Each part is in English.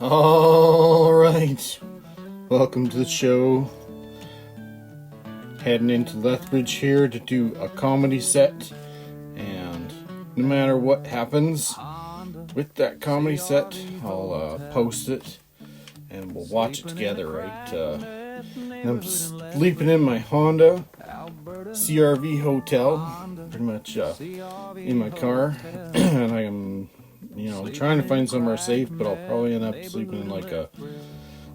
All right, welcome to the show. Heading into Methbridge here to do a comedy set, and no matter what happens with that comedy set, I'll post it and we'll watch it together, right? I'm sleeping in my Honda CRV hotel, pretty much in my car, and I am trying to find somewhere safe, but I'll probably end up sleeping in like a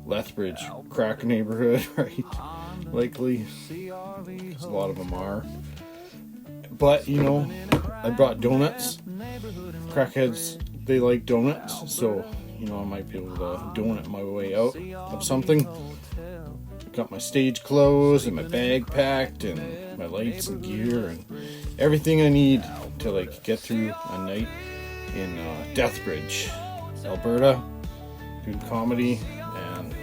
Lethbridge crack neighborhood, right? Likely, because a lot of them are. But I brought donuts. Crackheads, they like donuts, so I might be able to donut my way out of something. Got my stage clothes and my bag packed and my lights and gear and everything I need to get through a night in Methbridge, Alberta, doing comedy, and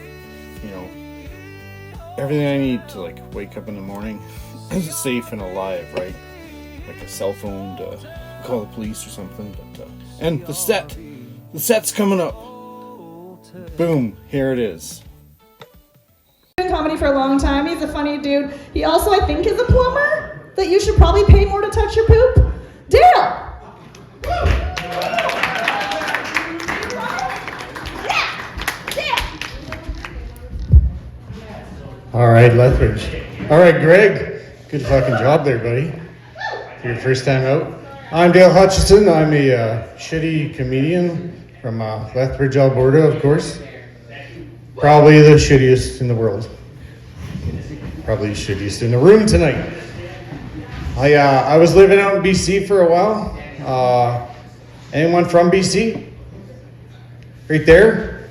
everything I need to wake up in the morning safe and alive, right? Like a cell phone to call the police or something. But and the set's coming up. Boom, here it is. Been comedy for a long time. He's a funny dude. He also, I think, is a plumber that you should probably pay more to touch your poop. Dale! All right, Lethbridge. All right, Greg. Good fucking job there, buddy. For your first time out. I'm Dale Hutchison. I'm a shitty comedian from Lethbridge, Alberta, of course. Probably the shittiest in the world. Probably the shittiest in the room tonight. I was living out in BC for a while. Anyone from BC? Right there?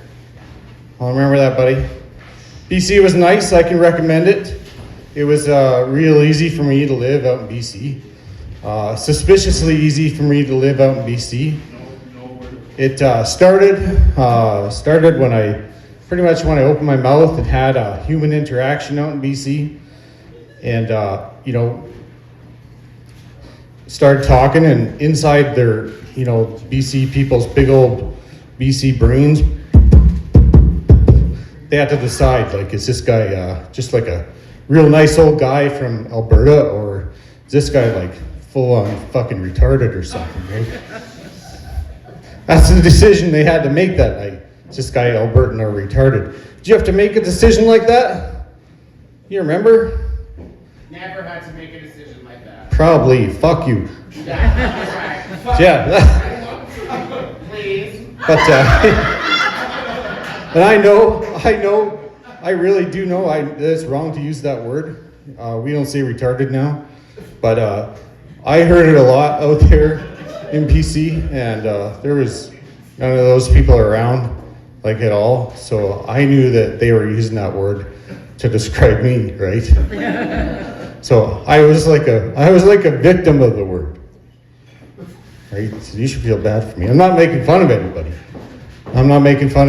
I'll remember that, buddy. BC was nice. I can recommend it. It was real easy for me to live out in BC. Suspiciously easy for me to live out in BC. It started when I opened my mouth and had a human interaction out in BC, and started talking, and inside their BC people's big old BC brains, they had to decide, is this guy just like a real nice old guy from Alberta, or is this guy full on fucking retarded or something, right? That's the decision they had to make that night. Is this guy Albertan or retarded? Did you have to make a decision like that? You remember? Never had to make a decision like that. Probably. Fuck you. Yeah. Yeah. Please. But and I really do know it's wrong to use that word. We don't say retarded now, but I heard it a lot out there in BC, and there was none of those people around at all, so I knew that they were using that word to describe me, right? So I was like a victim of the word, right? So you should feel bad for me. I'm not making fun of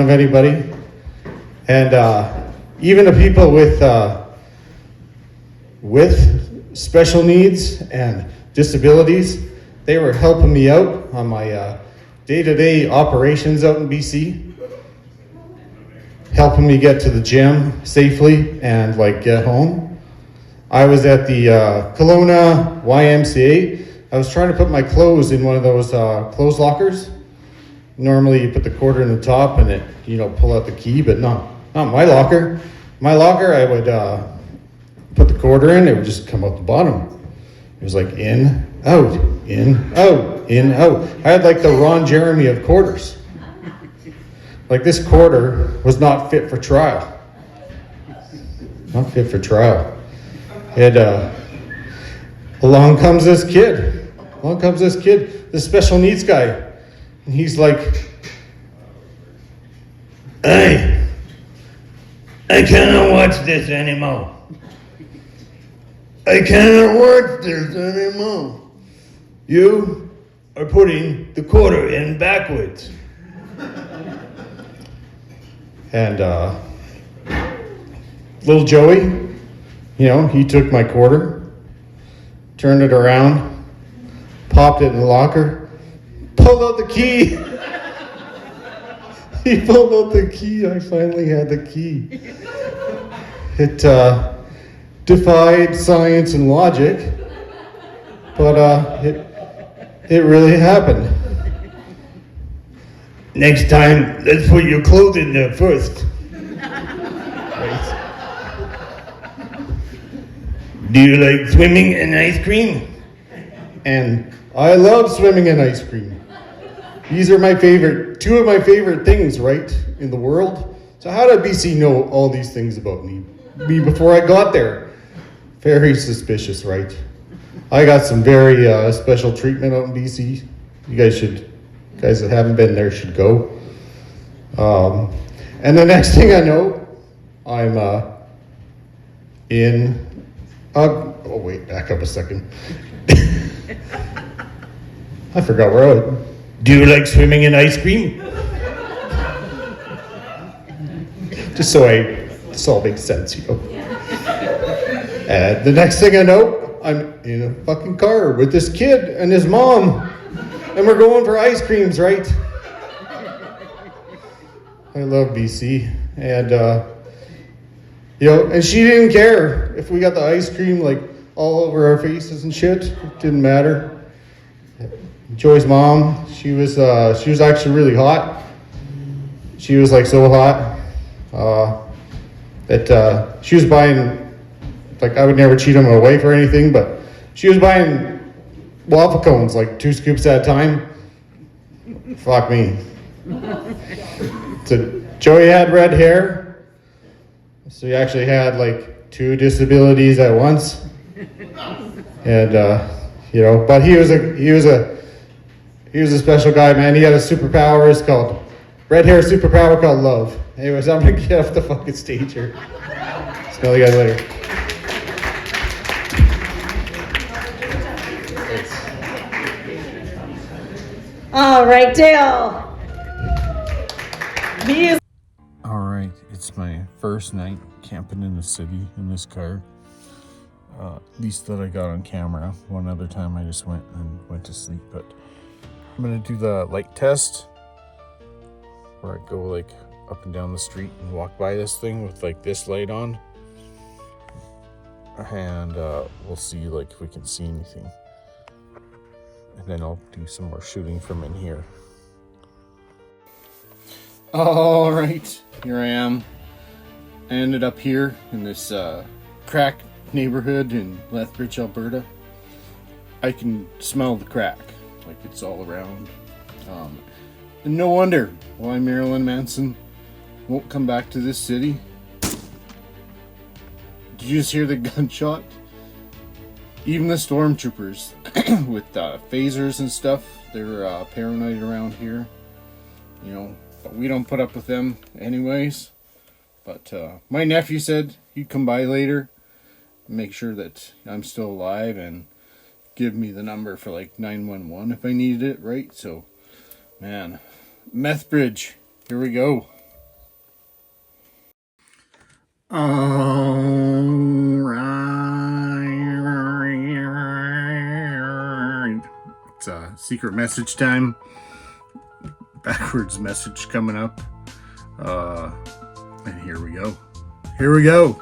anybody. And even the people with special needs and disabilities, they were helping me out on my day-to-day operations out in BC, helping me get to the gym safely and get home. I was at the Kelowna YMCA. I was trying to put my clothes in one of those clothes lockers. Normally you put the quarter in the top and it pull out the key, but not my locker. My locker, I would put the quarter in, it would just come out the bottom. It was in, out, in, out, in, out. I had the Ron Jeremy of quarters. This quarter was not fit for trial. Not fit for trial. And along comes this kid. This special needs guy. And he's like, "Hey, I cannot watch this anymore. I cannot watch this anymore. You are putting the quarter in backwards." And little Joey, he took my quarter, turned it around, popped it in the locker, pulled out the key. He pulled out the key. I finally had the key. It defied science and logic, but it really happened. Next time, let's put your clothes in there first. Right. Do you like swimming and ice cream? And I love swimming and ice cream. These are two of my favorite things, right, in the world. So how did BC know all these things about me before I got there? Very suspicious, right? I got some very special treatment out in BC. You guys that haven't been there should go. And the next thing I know, I'm oh wait, back up a second. I forgot where I was. Do you like swimming in ice cream? Just so this all makes sense, you know. And the next thing I know, I'm in a fucking car with this kid and his mom, and we're going for ice creams, right? I love BC, and and she didn't care if we got the ice cream like all over our faces and shit. It didn't matter. Joy's mom, she was actually really hot. She was like so hot that she was buying, like, I would never cheat on my wife or anything, but she was buying waffle cones, like 2 scoops at a time. Fuck me. So Joey had red hair, so he actually had like 2 disabilities at once, and but he was a special guy, man. He had a superpower. It's called red hair superpower called love. Anyways, I'm gonna get off the fucking stage here. Smell you guys later. All right, Dale. All right, it's my first night camping in the city in this car. At least that I got on camera. One other time I just went to sleep, but I'm gonna do the light test where I go like up and down the street and walk by this thing with like this light on, and we'll see like if we can see anything, and then I'll do some more shooting from in here. All right, here I am. I ended up here in this crack neighborhood in Methbridge, Alberta. I can smell the crack, like it's all around. And no wonder why Marilyn Manson won't come back to this city. Did you just hear the gunshot? Even the stormtroopers with phasers and stuff, they're paranoid around here. But we don't put up with them anyways. But my nephew said he'd come by later, make sure that I'm still alive, and give me the number for like 911 if I needed it, right? So, man, Methbridge, here we go. Alright. It's secret message time. Backwards message coming up. And here we go. Here we go.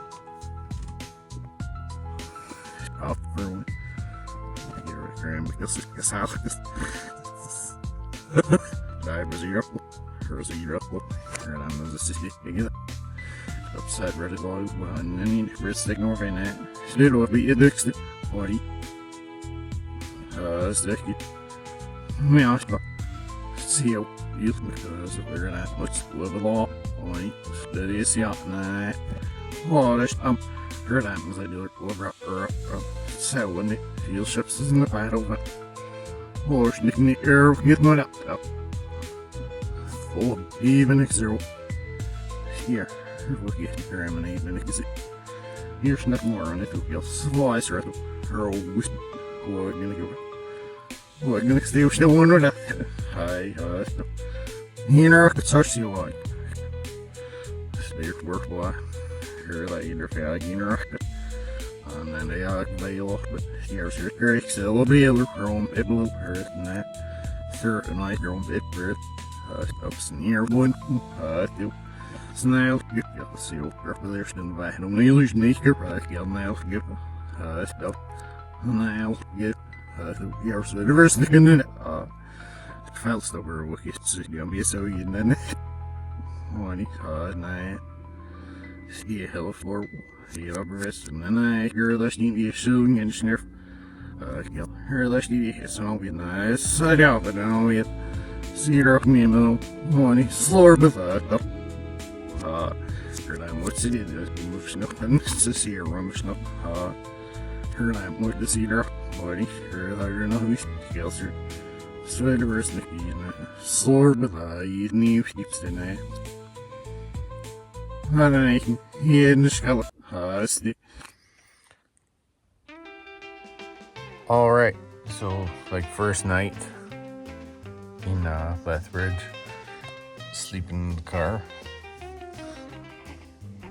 Upside Reddit log one and risk ignoring that. Still be a dick body. Stick. Meow. See you because we're gonna let's live the law. Oi, steady as yacht night. Oh, that's heard I do it over so when the field ships is in the battle. Oh, sneaking the air, get my laptop. Oh, even X0. Here, we'll get here, I'm an even X. Here's nothing more on it. You'll slice right her old whisk. Oh, I'm gonna go. Oh, I'm gonna stay still wondering that. Hi, it's hard to see why. Stay work, boy. Here, like, in your fag, and then they bail, but here's your great, so will be able to roam it blue earth and that. Certain like your own bit birth. Ups in here, one, snail, you'll see over there, stand by, no nails, sneaker, you'll nail, get, stuff, nail, get, you're so diverse, and felt over with it, you'll be so you know, money, night, see a hell for, see a rest, and then I hear the sneaky soon and sniff, you'll hear the sneaky, so I'll be nice, I doubt, but I'll be see her up me, money, slower, but, her name what's it is, moves nothing, to see her rumble snuff, her name what to see her, money, her know who scales her. Sweater versus Nicky and slower, but you knew keeps the night. I don't know, he in the shower. Alright, so like first night in Methbridge, sleeping in the car.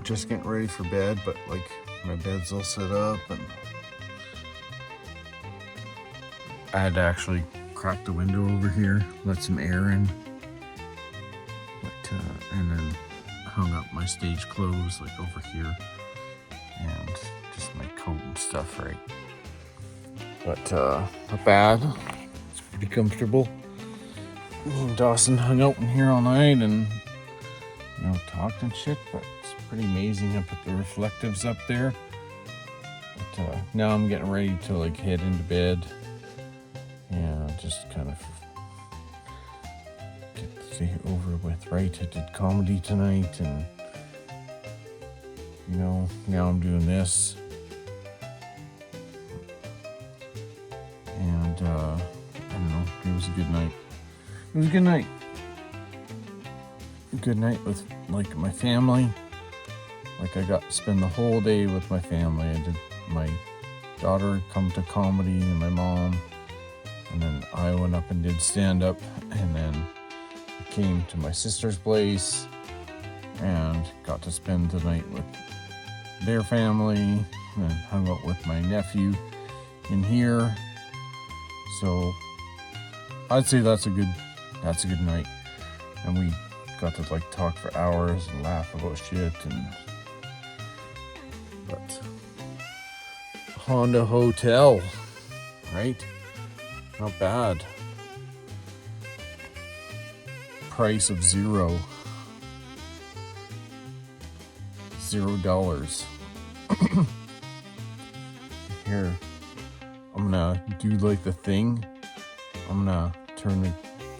Just getting ready for bed, but like my bed's all set up and I had to actually crack the window over here, let some air in, but, and then hung up my stage clothes like over here and just my coat and stuff, right? But not bad, it's pretty comfortable. Me and Dawson hung out in here all night and talked and shit, but it's pretty amazing. I put the reflectives up there, but now I'm getting ready to like head into bed. Yeah, just kind of get the day over with, right? I did comedy tonight and, now I'm doing this. And, I don't know, it was a good night. It was a good night. A good night with, like, my family. Like, I got to spend the whole day with my family. I did my daughter come to comedy and my mom. And then I went up and did stand-up, and then I came to my sister's place and got to spend the night with their family and hung out with my nephew in here. So I'd say that's a good night. And we got to like talk for hours and laugh about shit but Honda Hotel, right? Not bad. Price of $0. Here, I'm gonna do like the thing. I'm gonna turn the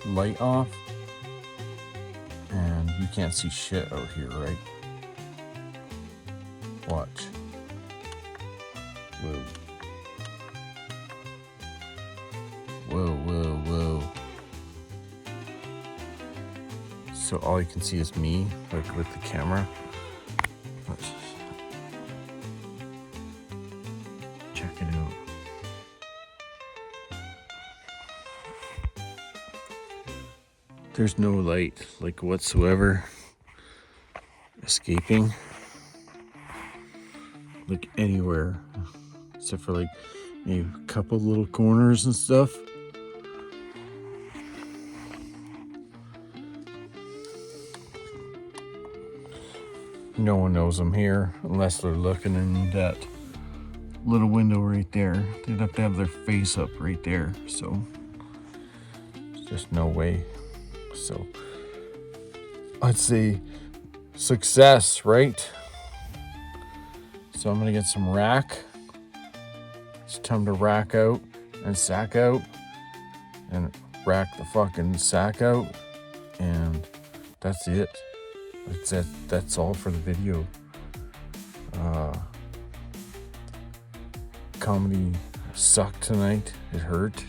light off. And you can't see shit out here, right? Watch. Whoa. Whoa. So all you can see is me, like with the camera. Let's check it out. There's no light, like whatsoever, escaping, like anywhere, except for like maybe a couple little corners and stuff. No one knows I'm here unless they're looking in that little window right there. They'd have to have their face up right there, so there's just no way. So I'd say success, right? So I'm gonna get some rack. It's time to rack out and sack out and rack the fucking sack out, and that's it. That's all for the video. Comedy sucked tonight. It hurt.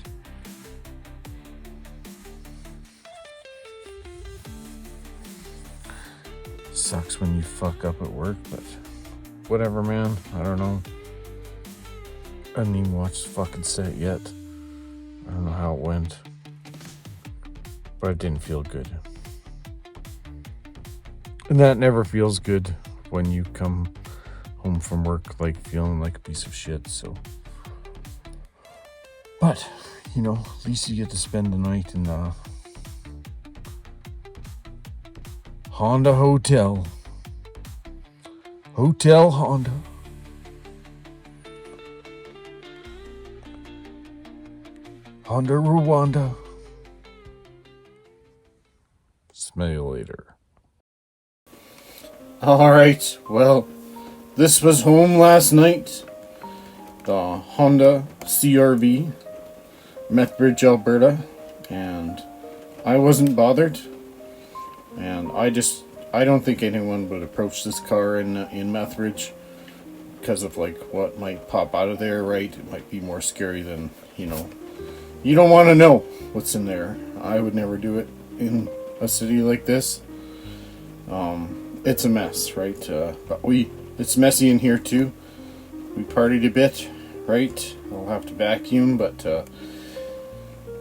Sucks when you fuck up at work, but whatever, man. I don't know. I haven't even watched the fucking set yet. I don't know how it went, but it didn't feel good. And that never feels good when you come home from work like feeling like a piece of shit. So, but at least you get to spend the night in Honda Hotel. Hotel Honda. Honda Rwanda. Smell you later. Alright, well, this was home last night. The Honda CRV, Methbridge, Alberta. And I wasn't bothered. And I don't think anyone would approach this car in Methbridge because of like what might pop out of there, right? It might be more scary than, you don't want to know what's in there. I would never do it in a city like this. It's a mess, right? But it's messy in here too. We partied a bit, right? I'll have to vacuum, but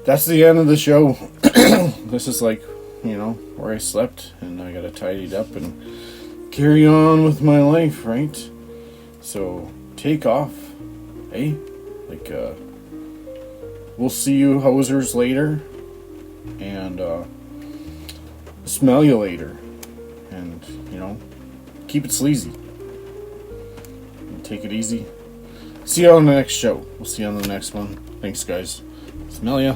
that's the end of the show. This is like, where I slept, and I gotta tidy it up and carry on with my life, right? So take off, eh? Like, we'll see you hosers later, and smell you later, and keep it sleazy and take it easy. See you on the next show. We'll see you on the next one. Thanks, guys. Smell ya.